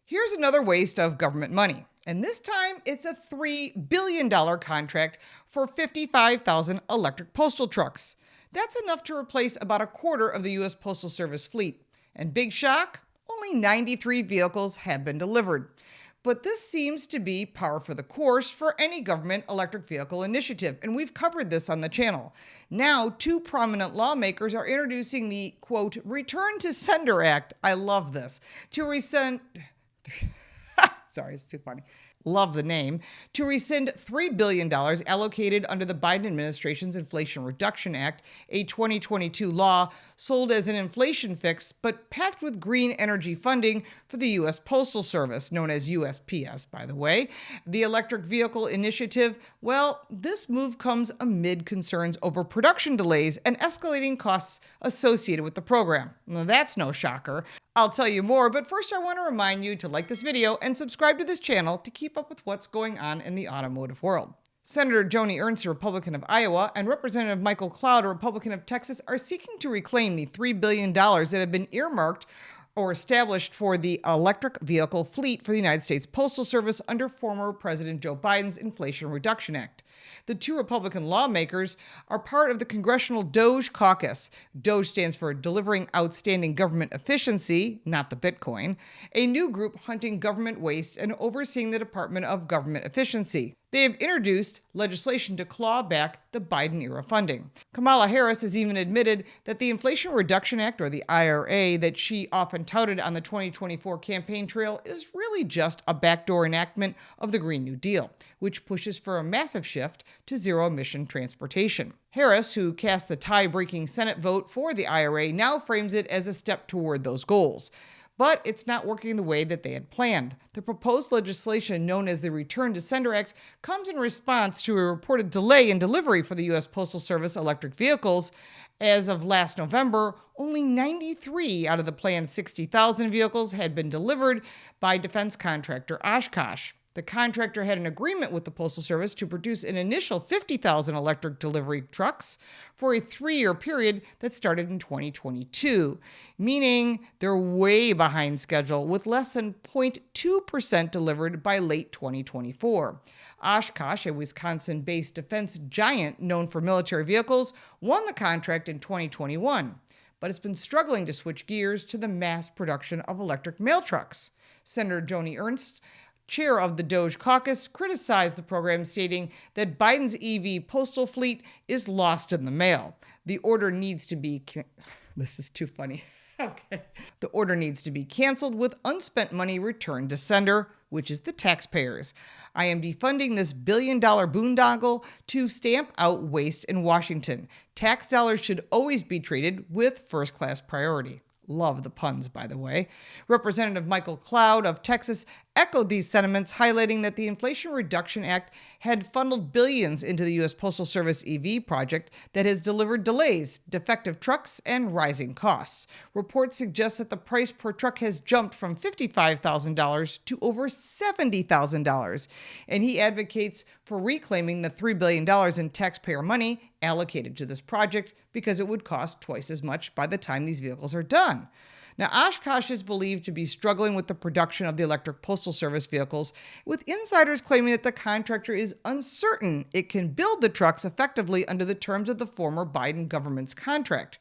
Here's another waste of government money. And this time, it's a $3 billion contract for 55,000 electric postal trucks. That's enough to replace about a quarter of the U.S. Postal Service fleet. And big shock, only 93 vehicles have been delivered. But this seems to be par for the course for any government electric vehicle initiative, and we've covered this on the channel. Now, two prominent lawmakers are introducing the, quote, Return to Sender Act. I love this. To rescind... Sorry, it's too funny. Love the name. To rescind $3 billion allocated under the Biden administration's Inflation Reduction Act, a 2022 law sold as an inflation fix, but packed with green energy funding for the U.S. Postal Service, known as USPS, by the way. The electric vehicle initiative, well, this move comes amid concerns over production delays and escalating costs associated with the program. Well, that's no shocker. I'll tell you more, but first I want to remind you to like this video and subscribe to this channel to keep up with what's going on in the automotive world. Senator Joni Ernst, a Republican of Iowa, and Representative Michael Cloud, a Republican of Texas, are seeking to reclaim the $3 billion that have been earmarked or established for the electric vehicle fleet for the United States Postal Service under former President Joe Biden's Inflation Reduction Act. The two Republican lawmakers are part of the Congressional DOGE Caucus. DOGE stands for Delivering Outstanding Government Efficiency, not the Bitcoin, a new group hunting government waste and overseeing the Department of Government Efficiency. They have introduced legislation to claw back the Biden-era funding. Kamala Harris has even admitted that the Inflation Reduction Act, or the IRA, that she often touted on the 2024 campaign trail is really just a backdoor enactment of the Green New Deal, which pushes for a massive shift to zero-emission transportation. Harris, who cast the tie-breaking Senate vote for the IRA, now frames it as a step toward those goals. But it's not working the way that they had planned. The proposed legislation known as the Return to Sender Act comes in response to a reported delay in delivery for the U.S. Postal Service electric vehicles. As of last November, only 93 out of the planned 60,000 vehicles had been delivered by defense contractor Oshkosh. The contractor had an agreement with the Postal Service to produce an initial 50,000 electric delivery trucks for a 3-year period that started in 2022, meaning they're way behind schedule with less than 0.2% delivered by late 2024. Oshkosh, a Wisconsin-based defense giant known for military vehicles, won the contract in 2021, but it's been struggling to switch gears to the mass production of electric mail trucks. Senator Joni Ernst, chair of the DOGE Caucus, criticized the program, stating that Biden's EV postal fleet is lost in the mail. The order needs to be... This is too funny. Okay. The order needs to be canceled with unspent money returned to sender, which is the taxpayers. I am defunding this billion-dollar boondoggle to stamp out waste in Washington. Tax dollars should always be treated with first-class priority. Love the puns, by the way. Representative Michael Cloud of Texas echoed these sentiments, highlighting that the Inflation Reduction Act had funneled billions into the U.S. Postal Service EV project that has delivered delays, defective trucks, and rising costs. Reports suggest that the price per truck has jumped from $55,000 to over $70,000, and he advocates for reclaiming the $3 billion in taxpayer money allocated to this project because it would cost twice as much by the time these vehicles are done. Now, Oshkosh is believed to be struggling with the production of the electric postal service vehicles, with insiders claiming that the contractor is uncertain it can build the trucks effectively under the terms of the former Biden government's contract.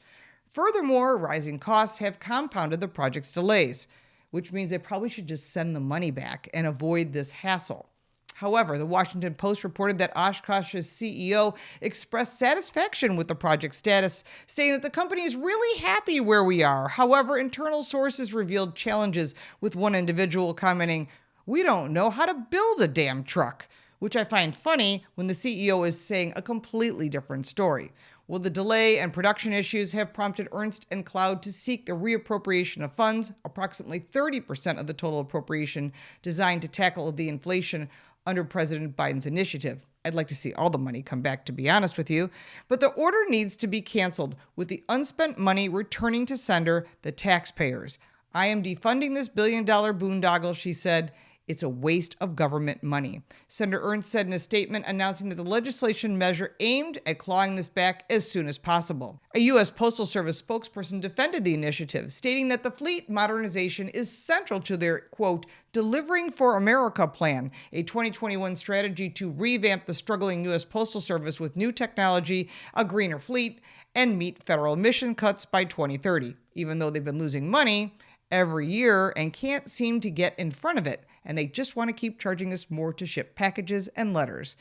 Furthermore, rising costs have compounded the project's delays, which means they probably should just send the money back and avoid this hassle. However, the Washington Post reported that Oshkosh's CEO expressed satisfaction with the project status, stating that the company is really happy where we are. However, internal sources revealed challenges, with one individual commenting, "We don't know how to build a damn truck," which I find funny when the CEO is saying a completely different story. Well, the delay and production issues have prompted Ernst and Cloud to seek the reappropriation of funds, approximately 30% of the total appropriation designed to tackle the inflation under President Biden's initiative. I'd like to see all the money come back, to be honest with you. But the order needs to be canceled, with the unspent money returning to sender, the taxpayers. I am defunding this billion-dollar boondoggle, she said. It's a waste of government money. Senator Ernst said in a statement announcing that the legislation measure aimed at clawing this back as soon as possible. A U.S. Postal Service spokesperson defended the initiative, stating that the fleet modernization is central to their, quote, Delivering for America plan, a 2021 strategy to revamp the struggling U.S. Postal Service with new technology, a greener fleet, and meet federal emission cuts by 2030. Even though they've been losing money every year and can't seem to get in front of it, and they just want to keep charging us more to ship packages and letters.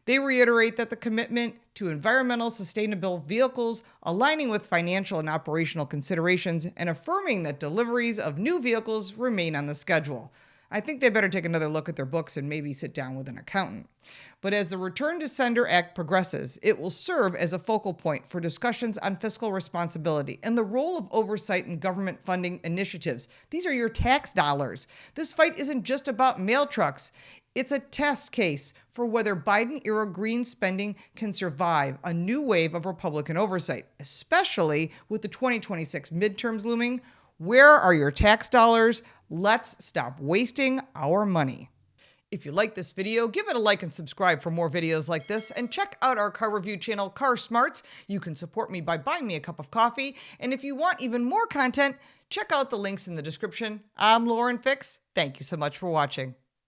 They reiterate that the commitment to environmental sustainable vehicles, aligning with financial and operational considerations, and affirming that deliveries of new vehicles remain on the schedule. I think they better take another look at their books and maybe sit down with an accountant. But as the Return to Sender Act progresses, it will serve as a focal point for discussions on fiscal responsibility and the role of oversight in government funding initiatives. These are your tax dollars. This fight isn't just about mail trucks. It's a test case for whether Biden-era green spending can survive a new wave of Republican oversight, especially with the 2026 midterms looming. Where are your tax dollars? Let's stop wasting our money. If you like this video, give it a like and subscribe for more videos like this, and check out our car review channel, Car Smarts. You can support me by buying me a cup of coffee, and if you want even more content, check out the links in the description. I'm Lauren Fix. Thank you so much for watching.